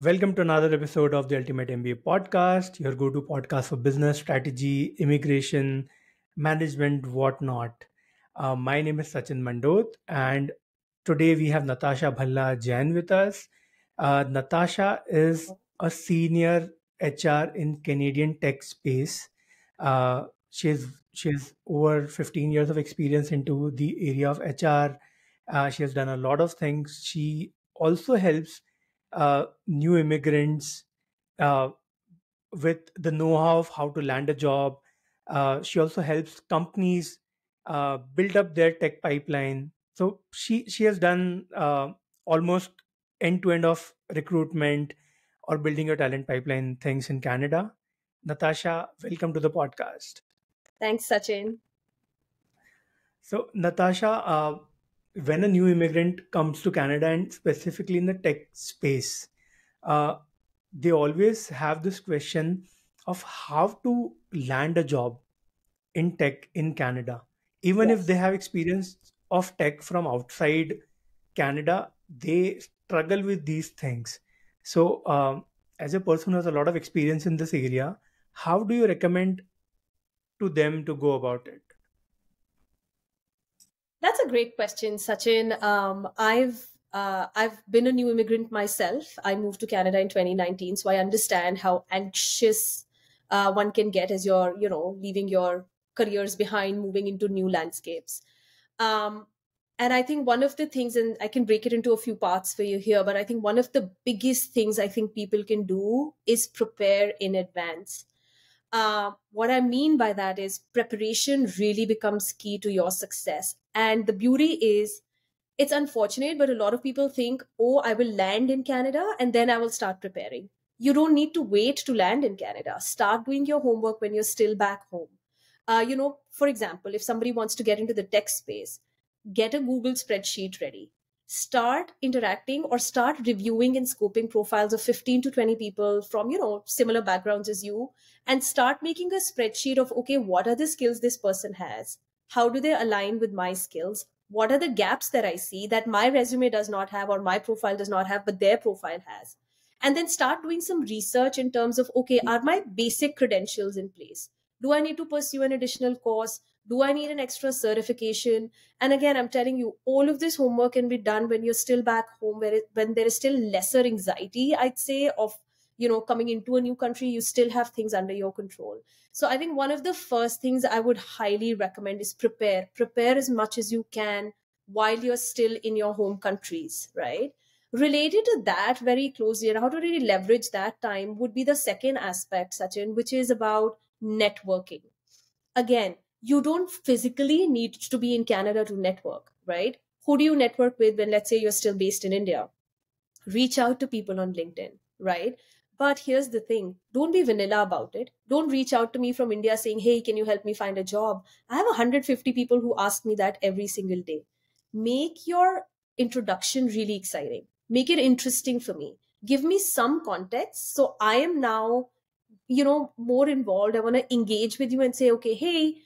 Welcome to another episode of the Ultimate MBA Podcast, your go to podcast for business strategy, immigration, management, whatnot. My name is Sachin Mandot, and today we have Natasha Bhalla Jain with us. Natasha is a senior HR in Canadian tech space. She's over 15 years of experience into the area of HR. She has done a lot of things. She also helps new immigrants uh, with the know-how of how to land a job. She also helps companies build up their tech pipeline. So she has done almost end to end of recruitment or building your talent pipeline things in Canada. Natasha, welcome to the podcast. Thanks, Sachin. So, Natasha, when a new immigrant comes to Canada and specifically in the tech space, uh, they always have this question of how to land a job in tech in Canada. Even if they Yes. have experience of tech from outside Canada, they struggle with these things. So, as a person who has a lot of experience in this area, how do you recommend to them to go about it? That's a great question, Sachin. I've been a new immigrant myself. I moved to Canada in 2019, so I understand how anxious one can get as you're, leaving your careers behind, moving into new landscapes. Um, and I think one of the things, and I can break it into a few parts for you here, but I think one of the biggest things I think people can do is prepare in advance. What I mean by that is preparation really becomes key to your success. And the beauty is, it's unfortunate, but a lot of people think, oh, I will land in Canada and then I will start preparing. You don't need to wait to land in Canada. Start doing your homework when you're still back home. For example, if somebody wants to get into the tech space, get a Google spreadsheet ready. Start interacting or start reviewing and scoping profiles of 15 to 20 people from, similar backgrounds as you, and start making a spreadsheet of, okay, what are the skills this person has? How do they align with my skills? What are the gaps that I see that my resume does not have or my profile does not have, but their profile has? And then start doing some research in terms of, okay, are my basic credentials in place? Do I need to pursue an additional course? Do I need an extra certification? And again, I'm telling you, all of this homework can be done when you're still back home, when there is still lesser anxiety, I'd say, of coming into a new country. You still have things under your control. So I think one of the first things I would highly recommend is prepare as much as you can while you're still in your home countries, right? Related to that very closely, and how to really leverage that time, would be the second aspect, Sachin, which is about networking. Again, you don't physically need to be in Canada to network, right? Who do you network with when, let's say, you're still based in India? Reach out to people on LinkedIn, right? But here's the thing, don't be vanilla about it. Don't reach out to me from India saying, hey, can you help me find a job? I have 150 people who ask me that every single day. Make your introduction really exciting, make it interesting for me, give me some context so I am now more involved. I want to engage with you and say, okay, hey,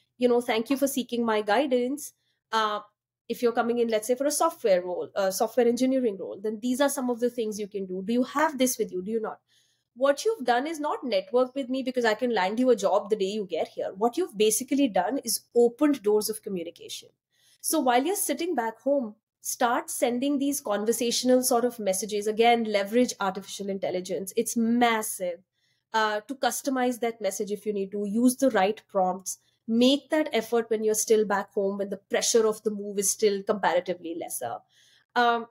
thank you for seeking my guidance. uh, if you're coming in, let's say, for a software role, a software engineering role, then these are some of the things you can do. Do you have this with you? Do you not? What you've done is not network with me because I can land you a job the day you get here. What you've basically done is opened doors of communication. So while you're sitting back home, start sending these conversational sort of messages. Again, leverage artificial intelligence. It's massive. To customize that message if you need to, use the right prompts, make that effort when you're still back home, when the pressure of the move is still comparatively lesser. Um,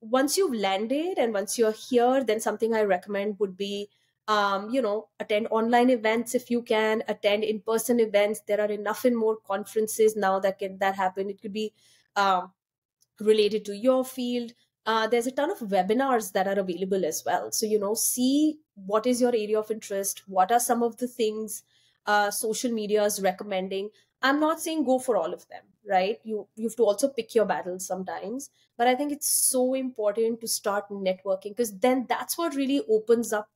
Once you've landed and once you're here, then something I recommend would be, attend online events if you can, attend in-person events. There are enough and more conferences now that happen. It could be um, related to your field. There's a ton of webinars that are available as well. So, see what is your area of interest, what are some of the things social media is recommending. I'm not saying go for all of them, right? You have to also pick your battles sometimes. But I think it's so important to start networking, because then that's what really opens up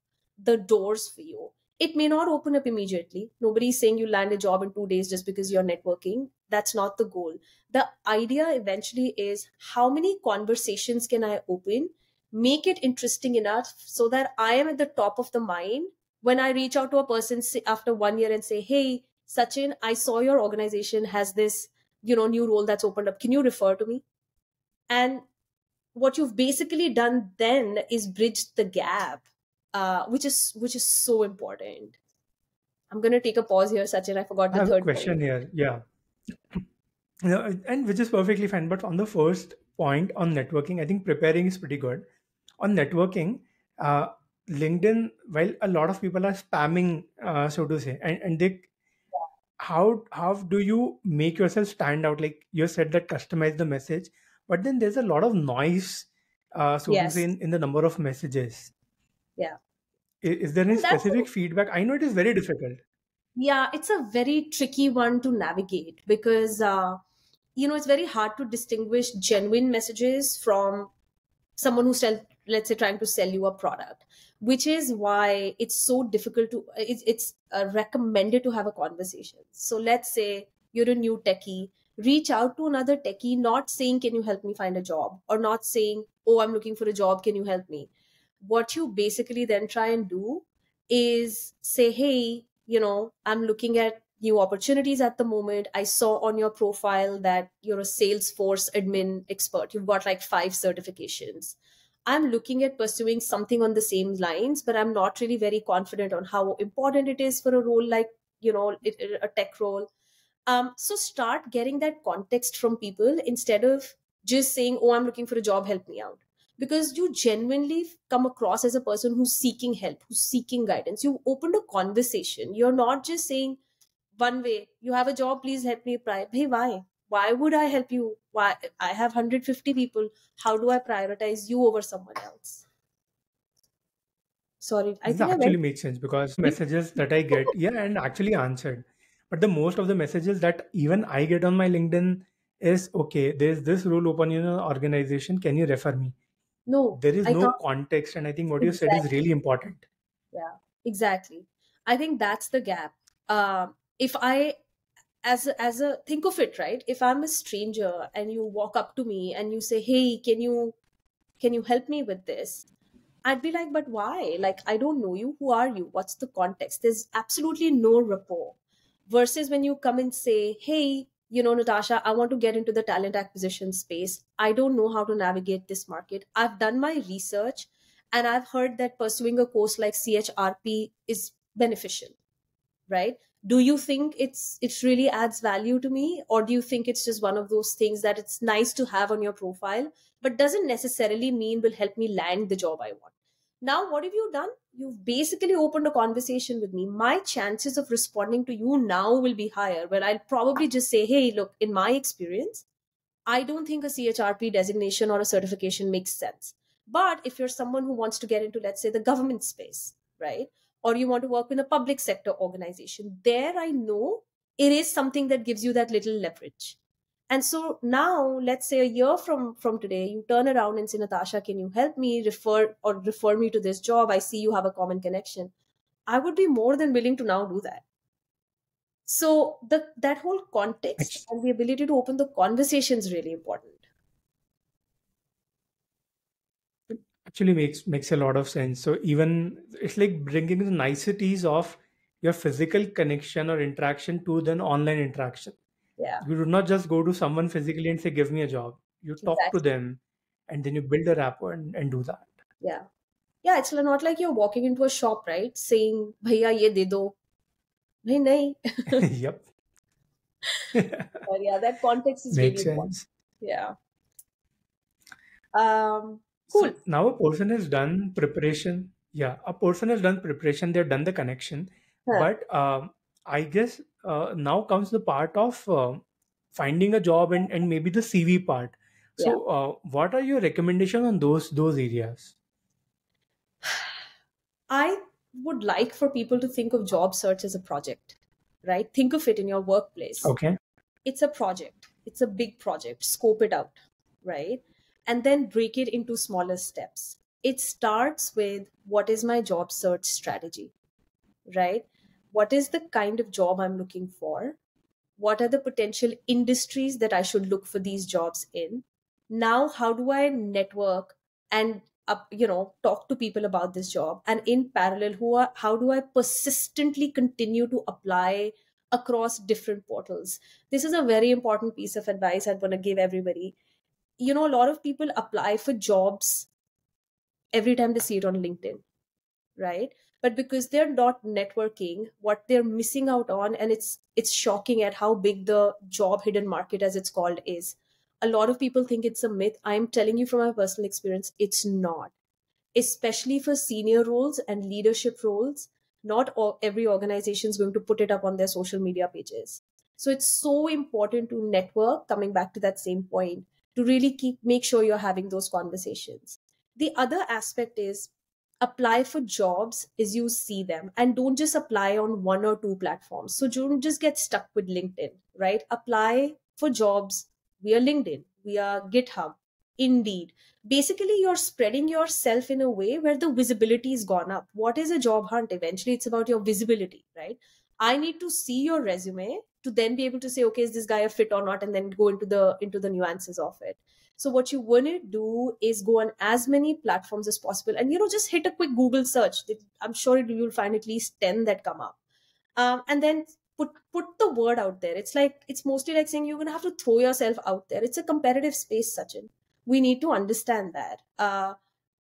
the doors for you. It may not open up immediately. Nobody's saying you land a job in 2 days just because you're networking. That's not the goal. The idea eventually is, how many conversations can I open, make it interesting enough so that I am at the top of the mind when I reach out to a person after 1 year and say, hey, Sachin, I saw your organization has this, new role that's opened up. Can you refer to me? And what you've basically done then is bridge the gap, which is so important. I'm going to take a pause here, Sachin. I forgot I the have a third question point. here. Yeah. And which is perfectly fine. But on the first point on networking, I think preparing is pretty good. On networking, uh, LinkedIn, while a lot of people are spamming, so to say, and they, how do you make yourself stand out? Like you said that customize the message, but then there's a lot of noise, so to say, Yes. in the number of messages. Yeah. Is there any And that's specific feedback? I know it is very difficult. Yeah, it's a very tricky one to navigate because it's very hard to distinguish genuine messages from someone who's let's say trying to sell you a product, which is why it's so difficult to it's recommended to have a conversation. So let's say you're a new techie, reach out to another techie, not saying can you help me find a job, or not saying, oh, I'm looking for a job, can you help me. What you basically then try and do is say, hey, I'm looking at new opportunities at the moment. I saw on your profile that you're a Salesforce admin expert. You've got like 5 certifications. I'm looking at pursuing something on the same lines, but I'm not really very confident on how important it is for a role like, a tech role. So start getting that context from people instead of just saying, oh, I'm looking for a job, help me out. Because you genuinely come across as a person who's seeking help, who's seeking guidance. You opened a conversation. You're not just saying one way, you have a job, please help me apply. Hey, why? Why would I help you? Why? I have 150 people. How do I prioritize you over someone else? Sorry, I This think I actually went. makes sense because messages that I get, yeah, and actually answered. But the most of the messages that even I get on my LinkedIn is okay, there's this role open in an organization. Can you refer me? No, There is I no can't. context, and I think what you said is Exactly. really important. Yeah, exactly. I think that's the gap. If I, as a think of it, right? If I'm a stranger and you walk up to me and you say, "Hey, can you help me with this?" I'd be like, "But why? Like, I don't know you. Who are you? What's the context?" There's absolutely no rapport. Versus when you come and say, "Hey, Natasha, I want to get into the talent acquisition space. I don't know how to navigate this market. I've done my research and I've heard that pursuing a course like CHRP is beneficial, right? Do you think it really adds value to me, or do you think it's just one of those things that it's nice to have on your profile but doesn't necessarily mean will help me land the job I want?" Now what have you done? You've basically opened a conversation with me. My chances of responding to you now will be higher, where I'll probably just say, hey, look, in my experience, I don't think a CHRP designation or a certification makes sense. But if you're someone who wants to get into, let's say, the government space, right? Or you want to work in a public sector organization, there I know it is something that gives you that little leverage. And so now, let's say a year from today, you turn around and say, Natasha, can you help me refer me to this job? I see you have a common connection. I would be more than willing to now do that. So that whole context Act- and the ability to open the conversation is really important. Actually makes a lot of sense. So even it's like bringing the niceties of your physical connection or interaction to then online interaction. Yeah, You do not just go to someone physically and say, give me a job. You talk to exactly. them and then you build a rapport and do that. Yeah. Yeah, it's not like you're walking into a shop, right? Saying, Bhaiya, ye de do. Bhai, nahi. Yep. But yeah, that context is really Makes important. sense. Yeah. So Cool. now a person has done preparation. Yeah, a person has done preparation. They've done the connection, Huh. but I guess now comes the part of finding a job and maybe the CV part. Yeah. So, what are your recommendations on those areas? I would like for people to think of job search as a project, right? Think of it in your workplace. Okay. It's a project, it's a big project. Scope it out, right? And then break it into smaller steps. It starts with, what is my job search strategy, right? What is the kind of job I'm looking for? What are the potential industries that I should look for these jobs in? Now, how do I network and talk to people about this job, and in parallel, how do I persistently continue to apply across different portals? This is a very important piece of advice I'd want to give everybody. A lot of people apply for jobs every time they see it on LinkedIn, right? But because they're not networking, what they're missing out on, and it's shocking at how big the job hidden market, as it's called, is. A lot of people think it's a myth. I'm telling you from my personal experience, it's not. Especially for senior roles and leadership roles, not every organization is going to put it up on their social media pages. So it's so important to network, coming back to that same point, to really make sure you're having those conversations. The other aspect is apply for jobs as you see them, and don't just apply on one or two platforms. So don't just get stuck with LinkedIn, right? Apply for jobs via LinkedIn, via GitHub, Indeed. Basically, you're spreading yourself in a way where the visibility is gone up. What is a job hunt? Eventually, it's about your visibility, right? I need to see your resume to then be able to say, okay, is this guy a fit or not, and then go into the nuances of it. So what you want to do is go on as many platforms as possible, and just hit a quick Google search. I'm sure you'll find at least 10 that come up, and then put the word out there. It's mostly like saying you're gonna have to throw yourself out there. It's a competitive space, Sachin. We need to understand that.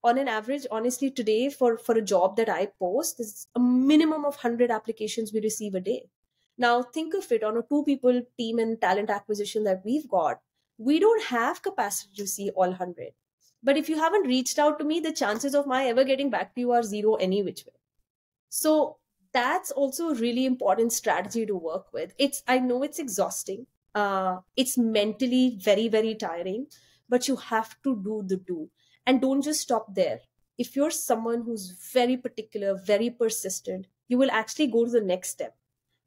On an average, honestly, today for a job that I post, there's a minimum of 100 applications we receive a day. Now think of it, on a two people team in talent acquisition that we've got, we don't have capacity to see all 100. But if you haven't reached out to me, the chances of my ever getting back to you are zero any which way. So that's also a really important strategy to work with. I know it's exhausting. It's mentally very, very tiring, but you have to do. And don't just stop there. If you're someone who's very particular, very persistent, you will actually go to the next step,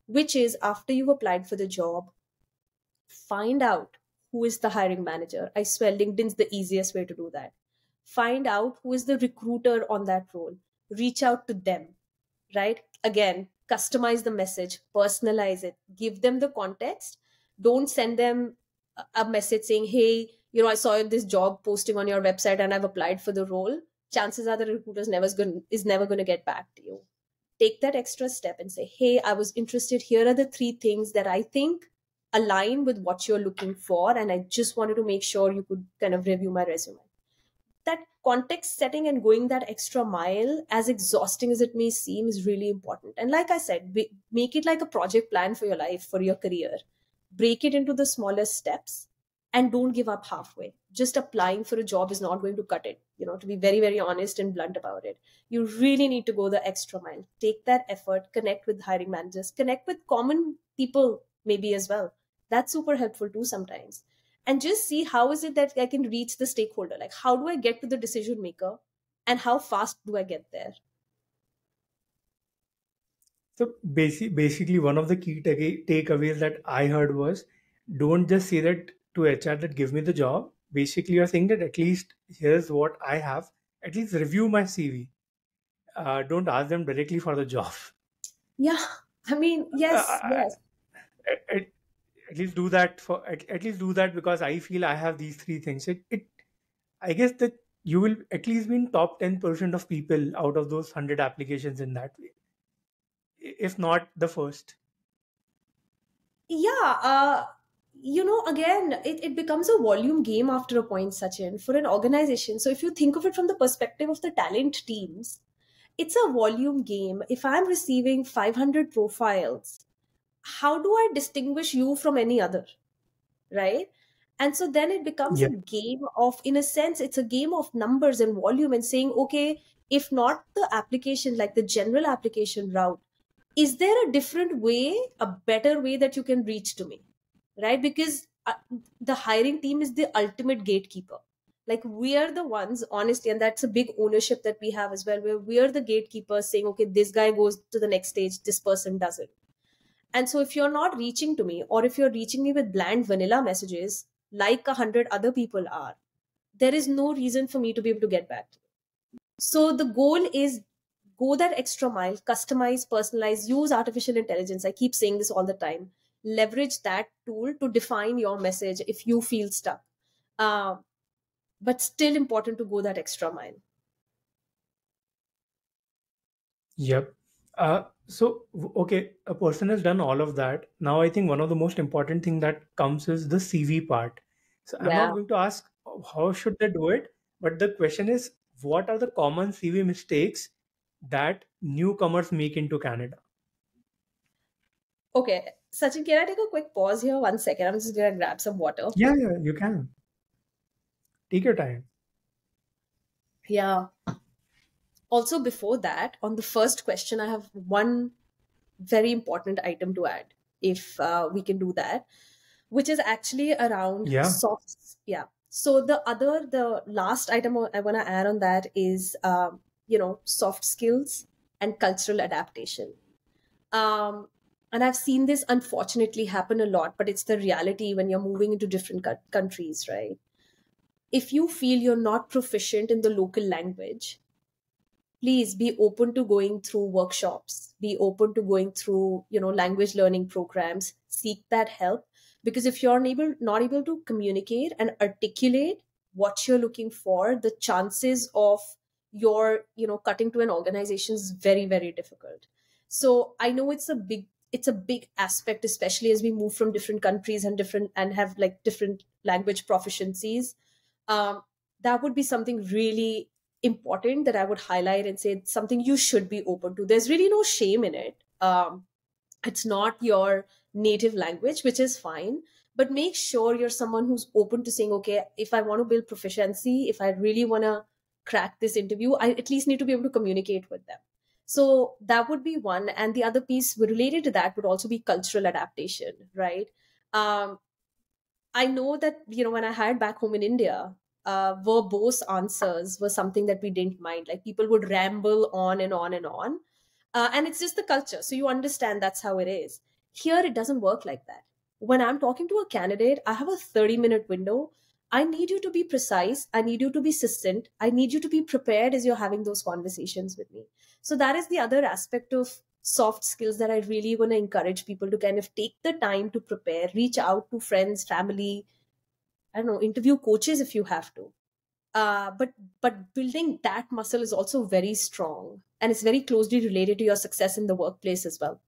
which is, after you've applied for the job, find out who is the hiring manager. I swear LinkedIn's the easiest way to do that. Find out who is the recruiter on that role. Reach out to them, right? Again, customize the message, personalize it, give them the context. Don't send them a message saying, hey, I saw this job posting on your website and I've applied for the role. Chances are the recruiter is never going to get back to you. Take that extra step and say, hey, I was interested. Here are the 3 things that I think align with what you're looking for, and I just wanted to make sure you could kind of review my resume. That context setting and going that extra mile, as exhausting as it may seem, is really important. And like I said, make it like a project plan for your life, for your career. Break it into the smallest steps, and don't give up halfway. Just applying for a job is not going to cut it, to be very, very honest and blunt about it. You really need to go the extra mile. Take that effort, connect with hiring managers, connect with common people maybe as well. That's super helpful too sometimes. And just see, how is it that I can reach the stakeholder? Like, how do I get to the decision maker, and how fast do I get there? So basically, one of the key takeaways that I heard was, don't just say that to HR that give me the job. Basically, you're saying that at least here's what I have. At least review my CV. Don't ask them directly for the job. Yeah, I mean, yes, Uh, yes. at, at least do that at least do that, because I feel I have these 3 things. I guess that you will at least be in top 10% of people out of those 100 applications in that way, if not the first. Yeah, again, it becomes a volume game after a point, Sachin, for an organization. So if you think of it from the perspective of the talent teams, it's a volume game. If I'm receiving 500 profiles, how do I distinguish you from any other? Right? And so then it becomes Yeah. a game of, in a sense, it's a game of numbers and volume, and saying, okay, if not the application, like the general application route, is there a different way, a better way that you can reach to me? Right? Because the hiring team is the ultimate gatekeeper. Like, we are the ones, honestly, and that's a big ownership that we have as well, where we are the gatekeepers saying, okay, this guy goes to the next stage, this person doesn't. And so if you're not reaching to me, or if you're reaching me with bland vanilla messages like 100 other people are, there is no reason for me to be able to get back to you. So the goal is, go that extra mile, customize, personalize, use artificial intelligence. I keep saying this all the time. Leverage that tool to define your message if you feel stuck. Uh, but still important to go that extra mile. Yep. Okay, a person has done all of that. Now, I think one of the most important thing that comes is the CV part. So, I'm not Yeah. going to ask how should they do it, but the question is, what are the common CV mistakes that newcomers make into Canada? Okay. Sachin, can I take a quick pause here? 1 second. I'm just going to grab some water. Yeah, yeah, you can take your time. Yeah. Also, before that, on the first question, I have one very important item to add, if we can do that, which is actually around Yeah. softs. Yeah. So the last item I want to add on that is, soft skills and cultural adaptation. Um, and I've seen this unfortunately happen a lot, but it's the reality when you're moving into different countries, right? If you feel you're not proficient in the local language, please be open to going through workshops, be open to going through language learning programs, seek that help. Because if you're not able to communicate and articulate what you're looking for, the chances of your cutting to an organization is very, very difficult. So I know it's a big aspect, especially as we move from different countries and have like different language proficiencies. um, that would be something really important that I would highlight and say it's something you should be open to. There's really no shame in it. It's not your native language, which is fine, but make sure you're someone who's open to saying, okay, if I want to build proficiency, if I really want to crack this interview, I at least need to be able to communicate with them. So that would be one. And the other piece related to that would also be cultural adaptation, right? Um, I know that, when I hired back home in India, verbose answers were something that we didn't mind. Like people would ramble on and on and on. And it's just the culture. So you understand that's how it is. Here, it doesn't work like that. When I'm talking to a candidate, I have a 30-minute window. I need you to be precise. I need you to be succinct. I need you to be prepared as you're having those conversations with me. So that is the other aspect of soft skills that I really want to encourage people to kind of take the time to prepare, reach out to friends, family, I don't know, interview coaches if you have to. But building that muscle is also very strong, and it's very closely related to your success in the workplace as well.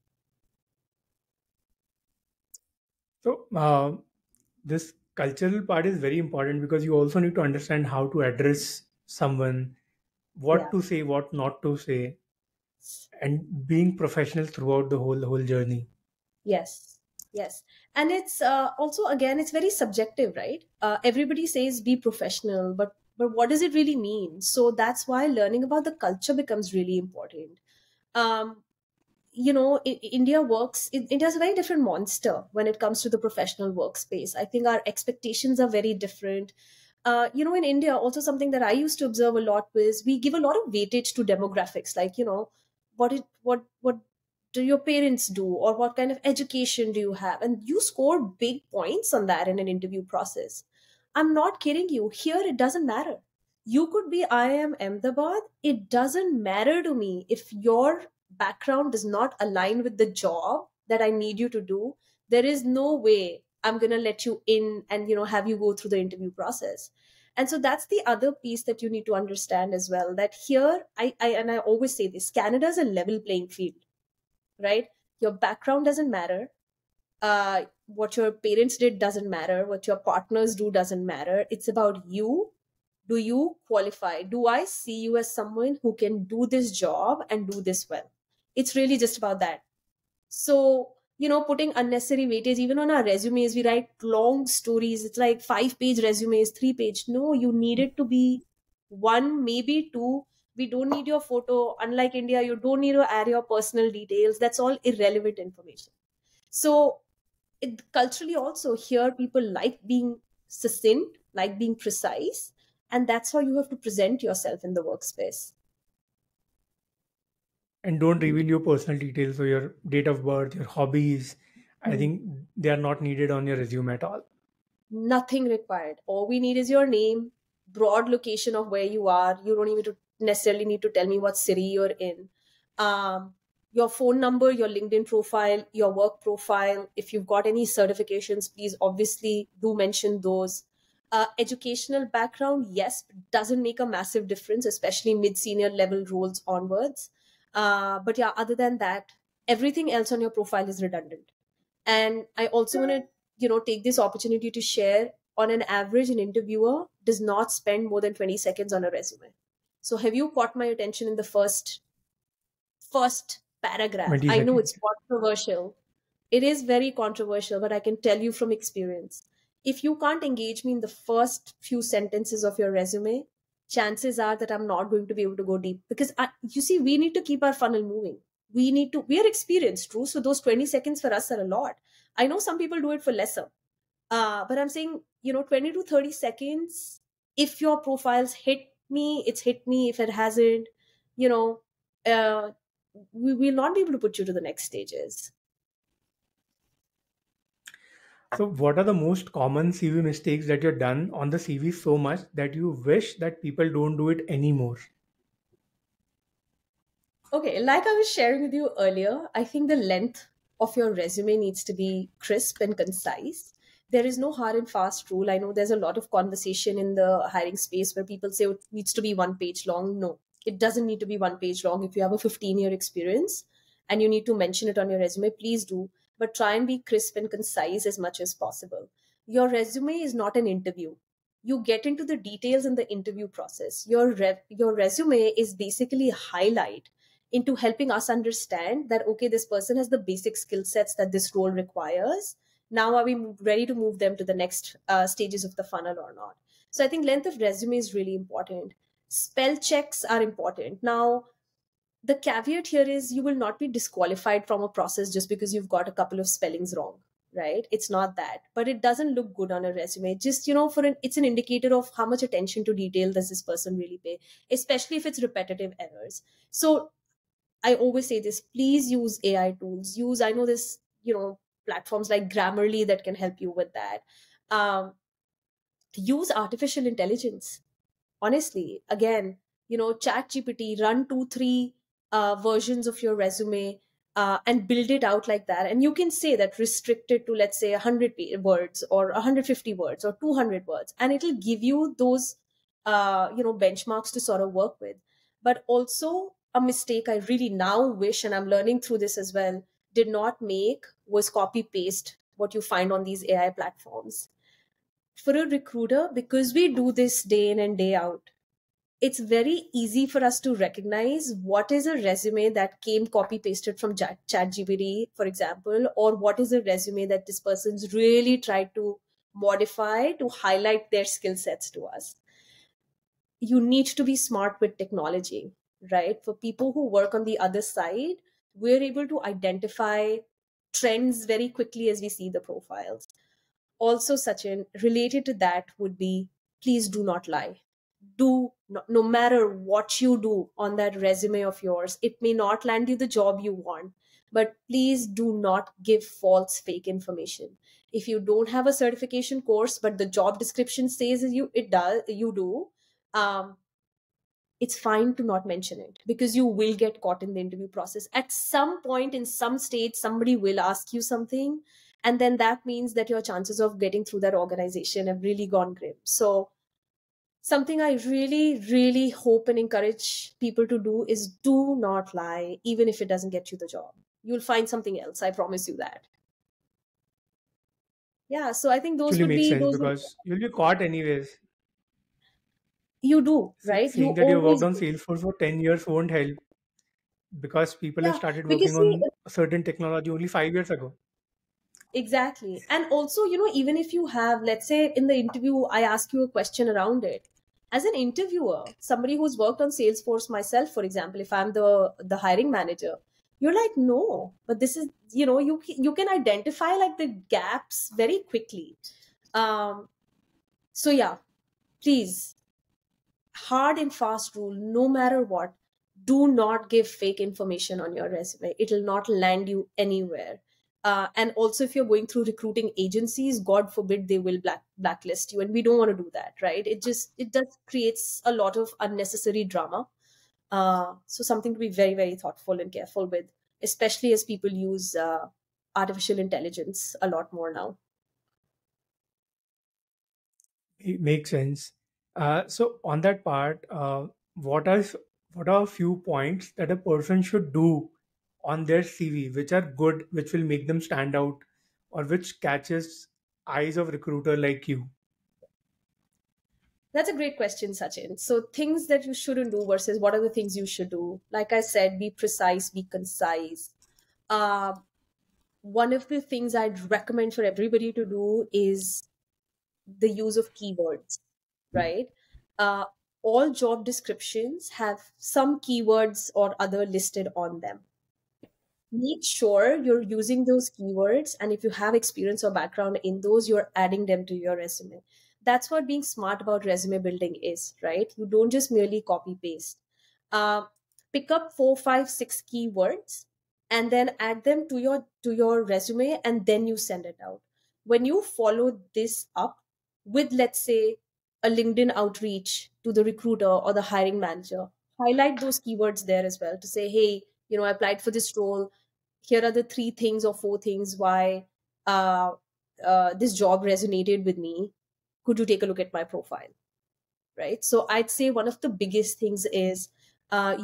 So, this cultural part is very important because you also need to understand how to address someone, what Yeah. to say, what not to say, and being professional throughout the whole journey. Yes. Yes. And it's also, again, it's very subjective, right? Everybody says be professional, but what does it really mean? So that's why learning about the culture becomes really important. Um, India's a very different monster when it comes to the professional workspace. I think our expectations are very different. In India, also something that I used to observe a lot was we give a lot of weightage to demographics, like, what do your parents do, or what kind of education do you have, and you score big points on that in an interview process. I'm not kidding you. Here, it doesn't matter. You could be I am Ahmedabad. It doesn't matter to me if your background does not align with the job that I need you to do. There is no way I'm going to let you in and have you go through the interview process. And so that's the other piece that you need to understand as well, that here I always say this, Canada is a level playing field, right? Your background doesn't matter. What your parents did doesn't matter. What your partners do doesn't matter. It's about you. Do you qualify? Do I see you as someone who can do this job and do this well? It's really just about that. So, putting unnecessary weightage, even on our resumes, we write long stories. It's like 5-page resumes, 3-page. No, you need it to be one, maybe two. We don't need your photo. Unlike India, you don't need to add your personal details. That's all irrelevant information. So, culturally also, here people like being succinct, like being precise, and that's how you have to present yourself in the workspace. And don't reveal your personal details or your date of birth, your hobbies. I Hmm. think they are not needed on your resume at all. Nothing required. All we need is your name, broad location of where you are. You don't even necessarily need to tell me what city you're in. Um, your phone number, your LinkedIn profile, your work profile. If you've got any certifications, please obviously do mention those. Educational background, yes, doesn't make a massive difference, especially mid senior level roles onwards. But yeah, other than that, everything else on your profile is redundant. And I also want to, take this opportunity to share, on an average, an interviewer does not spend more than 20 seconds on a resume. So have you caught my attention in the first paragraph? 20 I know seconds. it's controversial. It is very controversial, but I can tell you from experience. If you can't engage me in the first few sentences of your resume, chances are that I'm not going to be able to go deep. Because you see, we need to keep our funnel moving. We are experienced, true. So those 20 seconds for us are a lot. I know some people do it for lesser. But I'm saying, 20 to 30 seconds, if your profiles hit me, it's hit me. If it hasn't, you know, uh, we will not be able to put you to the next stages. So, what are the most common CV mistakes that you've done on the CV so much that you wish that people don't do it anymore? Okay, like I was sharing with you earlier, I think the length of your resume needs to be crisp and concise. There is no hard and fast rule. I know there's a lot of conversation in the hiring space where people say it needs to be one page long. No, it doesn't need to be one page long. If you have a 15-year experience and you need to mention it on your resume, please do. But try and be crisp and concise as much as possible. Your resume is not an interview. You get into the details in the interview process. Your resume is basically a highlight into helping us understand that, okay, this person has the basic skill sets that this role requires. Now are we ready to move them to the next stages of the funnel or not? So I think length of resume is really important. Spell checks are important. Now the caveat here is you will not be disqualified from a process just because you've got a couple of spellings wrong, right? It's not that, but it doesn't look good on a resume. Just, it's an indicator of how much attention to detail does this person really pay, especially if it's repetitive errors. So I always say this, please use AI tools. I know this, platforms like Grammarly that can help you with that. Um, Use artificial intelligence. Honestly, again, Chat GPT, run 2 3 versions of your resume, and build it out like that, and you can say that restricted to, let's say, 100 words or 150 words or 200 words, and it'll give you those benchmarks to sort of work with. But also, a mistake I really now wish, and I'm learning through this as well, did not make, was copy paste what you find on these AI platforms. For a recruiter, because we do this day in and day out, it's very easy for us to recognize what is a resume that came copy pasted from ChatGPT, for example, or what is a resume that this person's really tried to modify to highlight their skill sets to us. You need to be smart with technology, right? For people who work on the other side, we're able to identify trends very quickly as we see the profiles. Also, Sachin, related to that would be, please do not lie. No matter what you do on that resume of yours, it may not land you the job you want, but please do not give false fake information. If you don't have a certification course but the job description says you do, um, it's fine to not mention it, because you will get caught in the interview process. At some point, in some stage, somebody will ask you something, and then that means that your chances of getting through that organization have really gone grim. So something I really, really hope and encourage people to do is do not lie, even if it doesn't get you the job. You'll find something else. I promise you that. Yeah. So I think Actually makes sense because you'll be caught anyways. you do, right? You Saying that you worked always on do. Salesforce for 10 years won't help because people have Yeah. started Because working see, on a certain technology only 5 years ago. exactly. And also, even if you have, let's say in the interview, I ask you a question around it. As an interviewer, somebody who's worked on Salesforce, myself, for example, if I'm the hiring manager, you're like, no, but this is, you can identify like the gaps very quickly. Um, so yeah, please, hard and fast rule, no matter what, do not give fake information on your resume. It will not land you anywhere. And also, if you're going through recruiting agencies, God forbid they will blacklist you, and we don't want to do that, right? It just creates a lot of unnecessary drama. So something to be very, very thoughtful and careful with, especially as people use artificial intelligence a lot more now. It makes sense. So on that part, what are what are a few points that a person should do on their CV which are good, which will make them stand out, or which catches eyes of recruiter like you? That's a great question, Sachin. So, things that you shouldn't do versus what are the things you should do? Like I said, be precise, be concise. Uh, One of the things I'd recommend for everybody to do is the use of keywords, right? Uh, all job descriptions have some keywords or other listed on them. Make sure you're using those keywords, and if you have experience or background in those, you're adding them to your resume. That's what being smart about resume building is, right? You don't just merely copy paste. uh, Pick up 4, 5, 6 keywords and then add them to your resume, and then you send it out. When you follow this up with, let's say, a LinkedIn outreach to the recruiter or the hiring manager, highlight those keywords there as well to say, hey, I applied for this role. Here are the 3 things or 4 things why uh, this job resonated with me. Could you take a look at my profile? Right. So I'd say one of the biggest things is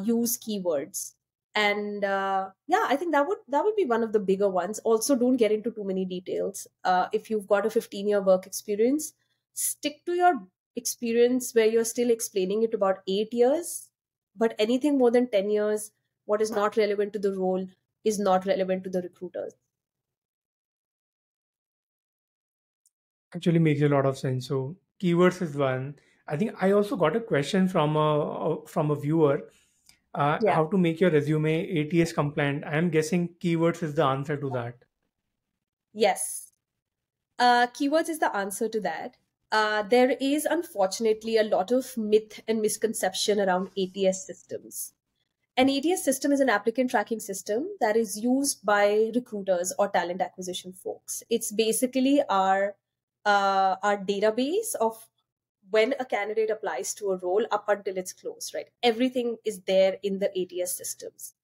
use keywords. And yeah, I think that would be one of the bigger ones. Also, don't get into too many details. If you've got a 15-year work experience, stick to your experience where you're still explaining it about 8 years. But anything more than 10 years, what is not relevant to the role is not relevant to the recruiters. Actually makes a lot of sense. So keywords is one. I think I also got a question from a viewer. Yeah. How to make your resume ATS compliant? I am guessing keywords is the answer to that. Yes. Keywords is the answer to that. There is unfortunately a lot of myth and misconception around ATS systems. An ATS system is an applicant tracking system that is used by recruiters or talent acquisition folks. It's basically our database of when a candidate applies to a role up until it's closed, right? Everything is there in the ATS systems.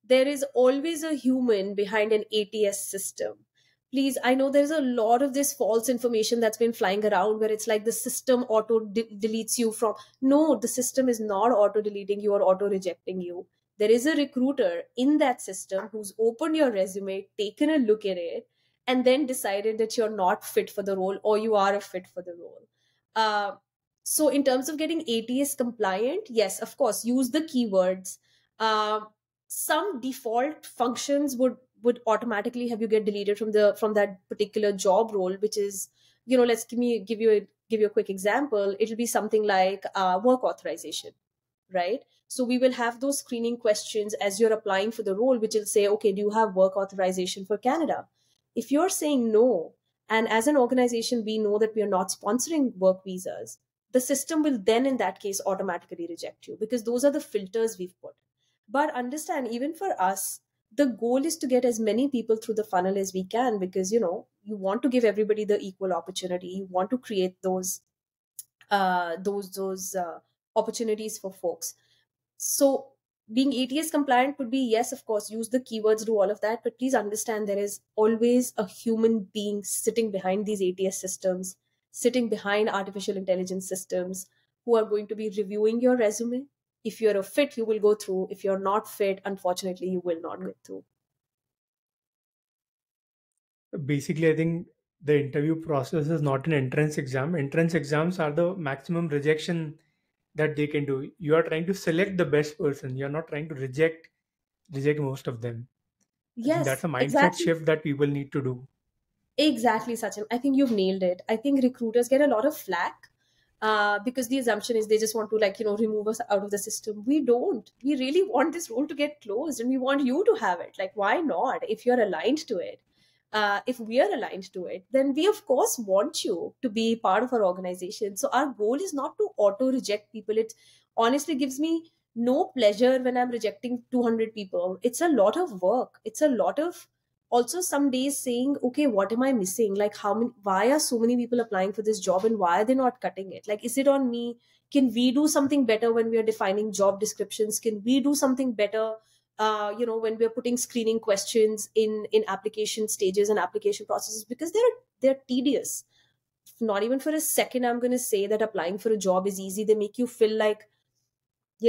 There is always a human behind an ATS system. Please, I know there's a lot of this false information that's been flying around where it's like the system auto deletes you from. No, the system is not auto deleting you or auto rejecting you. There is a recruiter in that system who's opened your resume, taken a look at it, and then decided that you're not fit for the role or you are a fit for the role. Uh, so, in terms of getting ATS compliant, yes, of course, use the keywords. Um, some default functions would automatically have you get deleted from that particular job role, which is, let's give you a quick example. It'll be something like work authorization, right? So we will have those screening questions as you're applying for the role, which will say, okay, do you have work authorization for Canada? If you're saying no, and as an organization we know that we are not sponsoring work visas, the system will then in that case automatically reject you because those are the filters we've put. But understand, even for us, the goal is to get as many people through the funnel as we can, because you want to give everybody the equal opportunity. You want to create those opportunities for folks. So being ATS compliant would be, yes, of course, use the keywords, do all of that, but please understand there is always a human being sitting behind these ATS systems, sitting behind artificial intelligence systems, who are going to be reviewing your resume. If you're a fit, you will go through. If you're not fit, unfortunately, you will not go through. Basically, I think the interview process is not an entrance exam. Entrance exams are the maximum rejection that they can do. You are trying to select the best person. You're not trying to reject most of them. I think that's Yes, a mindset exactly. shift that people need to do. Exactly, Sachin. I think you've nailed it. I think recruiters get a lot of flack because the assumption is they just want to, like, remove us out of the system. We don't. We really want this role to get closed and we want you to have it. Like, why not? If you're aligned to it, if we are aligned to it, then we, of course, want you to be part of our organization. So, our goal is not to auto reject people. It honestly gives me no pleasure when I'm rejecting 200 people. It's a lot of work. It's a lot of also some days saying, okay, what am I missing? Like, how many, why are so many people applying for this job and why are they not cutting it? Like, is it on me? Can we do something better when we are defining job descriptions? Can we do something better when we're putting screening questions in application stages and application processes, because they're tedious. Not even for a second I'm going to say that applying for a job is easy. They make you feel like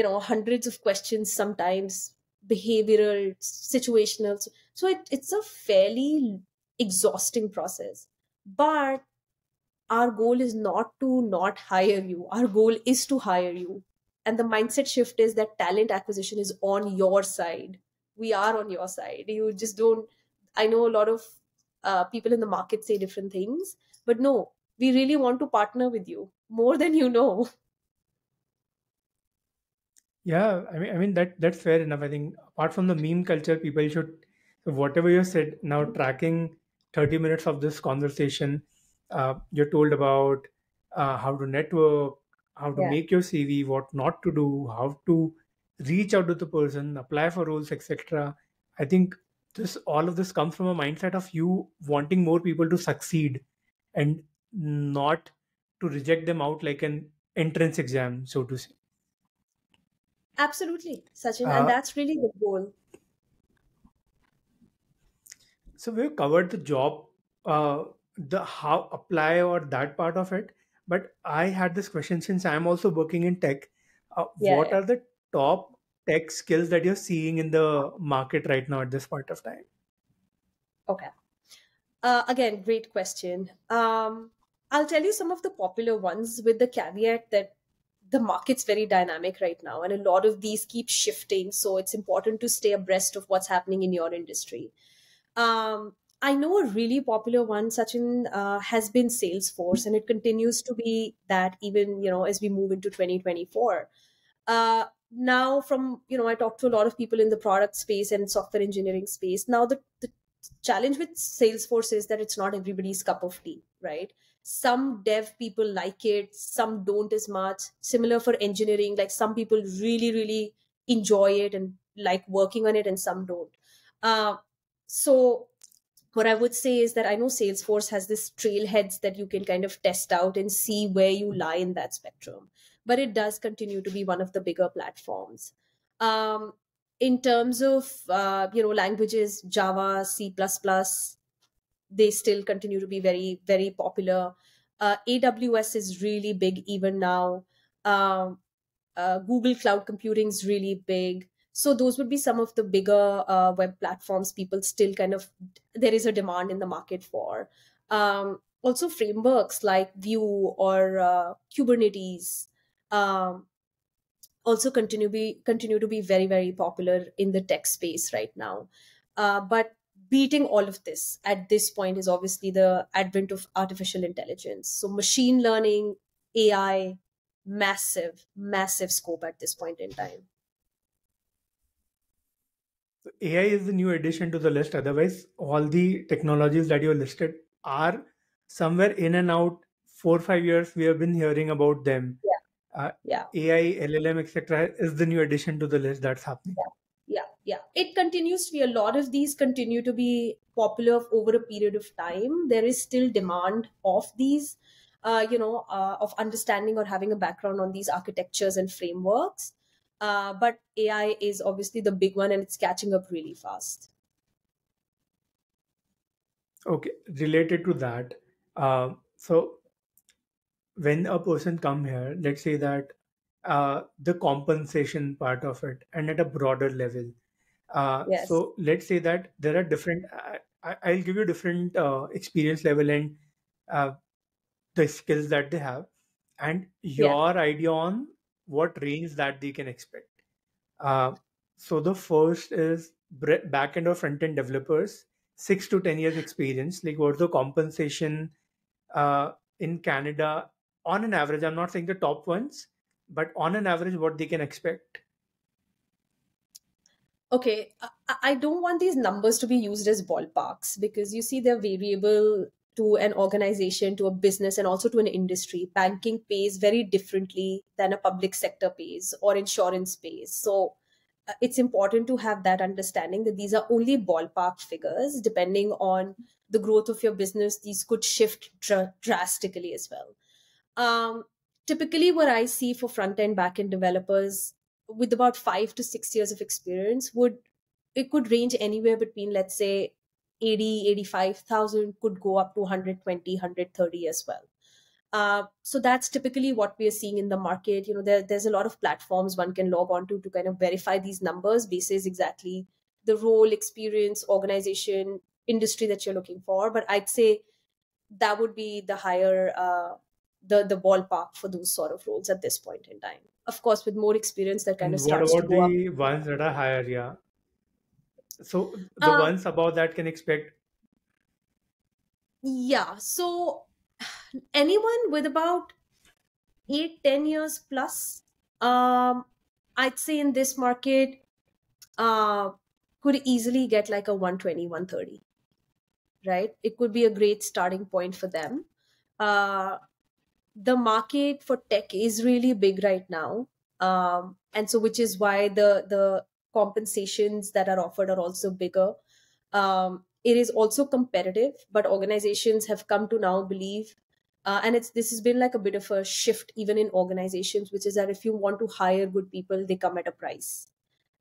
hundreds of questions, sometimes behavioral, situational. So it's a fairly exhausting process. But our goal is not to not hire you. Our goal is to hire you. And the mindset shift is that talent acquisition is on your side. We are on your side. You just don't. I know a lot of people in the market say different things, but no, we really want to partner with you more than you know. Yeah, I mean that's fair enough. I think apart from the meme culture, people should, so whatever you said now, tracking 30 minutes of this conversation, you're told about how to network, how to Yeah. make your CV, what not to do, how to reach out to the person, apply for roles, etc. I think this all of this comes from a mindset of you wanting more people to succeed and not to reject them out like an entrance exam, so to say. Absolutely, Sachin, and Uh, that's really the goal. So we've covered the job, the how apply or that part of it. But I had this question since I'm also working in tech. Yeah, What yeah. are the top tech skills that you're seeing in the market right now at this point of time? Okay. Again, great question. I'll tell you some of the popular ones with the caveat that the market's very dynamic right now, and a lot of these keep shifting. So it's important to stay abreast of what's happening in your industry. I know a really popular one, Sachin, has been Salesforce, and it continues to be that even as we move into 2024. Now, from I talk to a lot of people in the product space and software engineering space. Now, the challenge with Salesforce is that it's not everybody's cup of tea, right? Some dev people like it, some don't as much. Similar for engineering, like some people really, really enjoy it and like working on it, and some don't. Uh, so what I would say is that I know Salesforce has this trailheads that you can kind of test out and see where you lie in that spectrum. But it does continue to be one of the bigger platforms. In terms of languages, Java, C++, they still continue to be very, very popular. AWS is really big even now. Um, Google Cloud Computing is really big. So those would be some of the bigger web platforms people still kind of, there is a demand in the market for. Also frameworks like Vue or Kubernetes um, also continue to be very, very popular in the tech space right now. But beating all of this at this point is obviously the advent of artificial intelligence. So machine learning, AI, massive, massive scope at this point in time. AI is the new addition to the list. Otherwise, all the technologies that you listed are somewhere in and out. 4 or 5 years we have been hearing about them. Yeah, Uh, yeah. AI, LLM, etc. is the new addition to the list that's happening. Yeah, yeah, yeah. It continues to be, a lot of these continue to be popular over a period of time. There is still demand of these, of understanding or having a background on these architectures and frameworks. But AI is obviously the big one, and it's catching up really fast. Okay, related to that, so when a person come here, let's say that the compensation part of it, and at a broader level. Yes. So let's say that there are different. I'll give you different experience level and uh, the skills that they have, and Yeah. your idea on what range that they can expect. Uh, so the first is back end or front end developers, 6 to 10 years experience. Like what's the compensation uh, in Canada on an average? I'm not saying the top ones, but on an average, what they can expect. Okay, I don't want these numbers to be used as ballparks, because you see they're variable to an organization, to a business, and also to an industry. Banking pays very differently than a public sector pays, or insurance pays. So it's important to have that understanding that these are only ballpark figures. Depending on the growth of your business, these could shift drastically as well. Um, Typically, what I see for front end, back end developers with about 5 to 6 years of experience would, it could range anywhere between, let's say, 80, 85,000, could go up to 120, 130 as well. So that's typically what we are seeing in the market. There's a lot of platforms one can log on to kind of verify these numbers basis exactly the role, experience, organization, industry that you're looking for. But I'd say that would be the higher, the ballpark for those sort of roles at this point in time. Of course, with more experience, that kind of And what starts to about go up. the ones that are higher? Yeah. So the Uh, ones above that can expect. yeah. So anyone with about 8-10 years plus, I'd say in this market, uh, could easily get like a 120, 130, right? It could be a great starting point for them. Uh, the market for tech is really big right now. And so which is why the compensations that are offered are also bigger. It is also competitive, but organizations have come to now believe, and this has been like a bit of a shift even in organizations, which is that if you want to hire good people, they come at a price.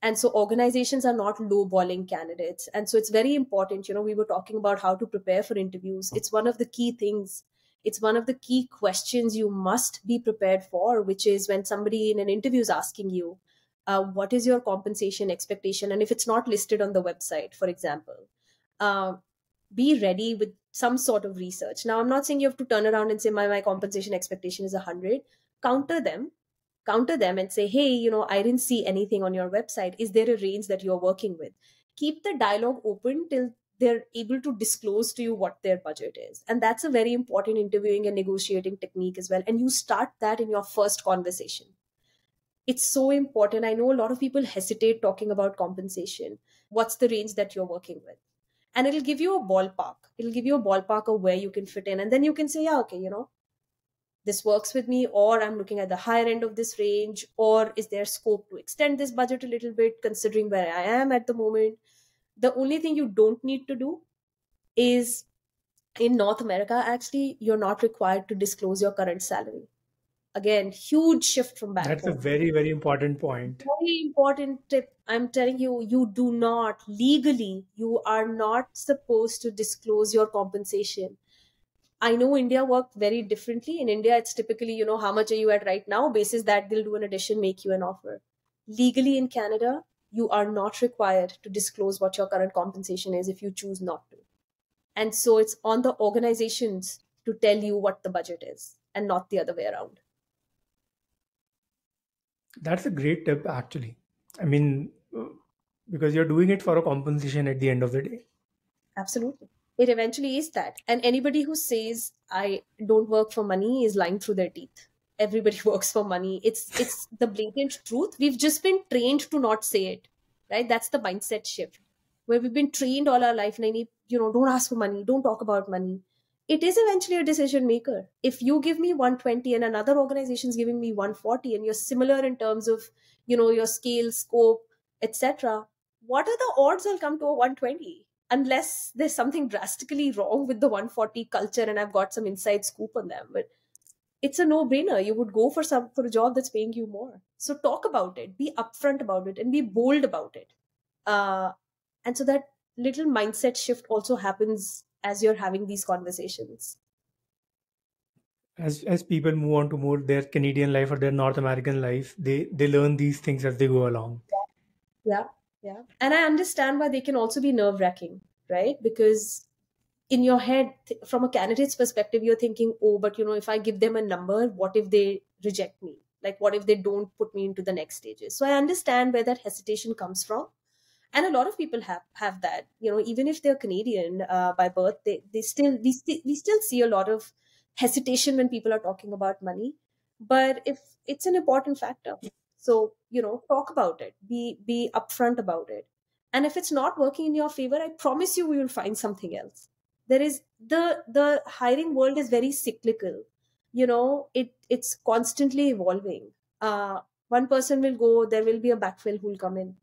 And so organizations are not lowballing candidates. And so it's very important. We were talking about how to prepare for interviews. It's one of the key things. It's one of the key questions you must be prepared for, which is when somebody in an interview is asking you, what is your compensation expectation? And if it's not listed on the website, for example, uh, be ready with some sort of research. Now, I'm not saying you have to turn around and say, my compensation expectation is 100. Counter them counter them and say, hey, I didn't see anything on your website. Is there a range that you're working with? Keep the dialogue open till they're able to disclose to you what their budget is. And that's a very important interviewing and negotiating technique as well. And you start that in your first conversation. It's so important. I know a lot of people hesitate talking about compensation. What's the range that you're working with? And it'll give you a ballpark. It'll give you a ballpark of where you can fit in. And then you can say, yeah, okay, this works with me, or I'm looking at the higher end of this range, or is there scope to extend this budget a little bit considering where I am at the moment. The only thing you don't need to do is, in North America, actually, you're not required to disclose your current salary. Again, huge shift from back That's a home. very, very important point. Very important tip. I'm telling you, you do not legally, you are not supposed to disclose your compensation. I know India worked very differently. In India, it's typically, how much are you at right now? Basis that they'll do an addition, make you an offer. Legally in Canada, you are not required to disclose what your current compensation is if you choose not to. And so it's on the organizations to tell you what the budget is and not the other way around. That's a great tip, actually. I mean, because you're doing it for a compensation at the end of the day. Absolutely. It eventually is that. And anybody who says I don't work for money is lying through their teeth. Everybody works for money. It's the blatant truth. We've just been trained to not say it. Right? That's the mindset shift. Where we've been trained all our life, and don't ask for money, don't talk about money. It is eventually a decision maker. If you give me 120 and another organization is giving me 140, and you're similar in terms of, your scale, scope, etc., what are the odds I'll come to a 120? Unless there's something drastically wrong with the 140 culture and I've got some inside scoop on them. But it's a no-brainer. You would go for a job that's paying you more. So talk about it, be upfront about it, and be bold about it. And so that little mindset shift also happens as you're having these conversations. As people move on to more their Canadian life or their North American life, they learn these things as they go along. Yeah, yeah. And I understand why they can also be nerve-wracking, right? Because in your head, from a candidate's perspective, you're thinking, oh, but if I give them a number, what if they reject me? Like, what if they don't put me into the next stages? So I understand where that hesitation comes from. And a lot of people have that, even if they're Canadian by birth, they still we still see a lot of hesitation when people are talking about money. But if it's an important factor, so talk about it, be upfront about it. And if it's not working in your favor, I promise you we will find something else. There is the hiring world is very cyclical. It's constantly evolving. One person will go, there will be a backfill who will come in.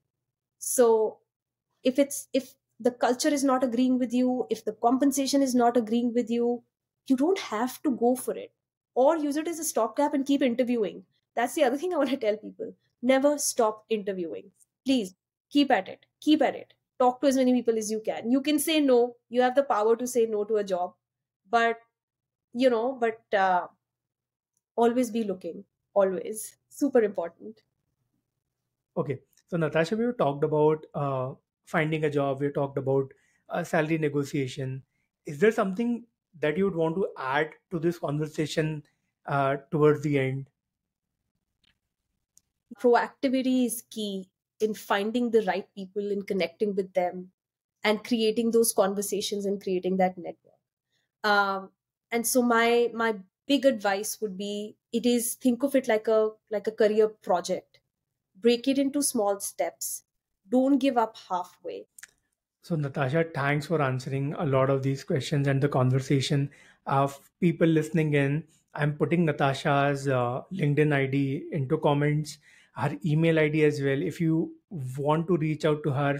So if the culture is not agreeing with you, if the compensation is not agreeing with you, you don't have to go for it, or use it as a stopgap and keep interviewing. That's the other thing I want to tell people. Never stop interviewing. Please keep at it, talk to as many people as you can. You can say no, you have the power to say no to a job. But but always be looking, always. Super important. Okay, so Natasha, we talked about finding a job. We talked about salary negotiation. Is there something that you would want to add to this conversation towards the end? Proactivity is key in finding the right people, in connecting with them, and creating those conversations and creating that network. And so my big advice would be, it is, think of it like a career project. Break it into small steps. Don't give up halfway. So, Natasha, thanks for answering a lot of these questions and the conversation of people listening in. I'm putting Natasha's LinkedIn ID into comments, her email ID as well. If you want to reach out to her,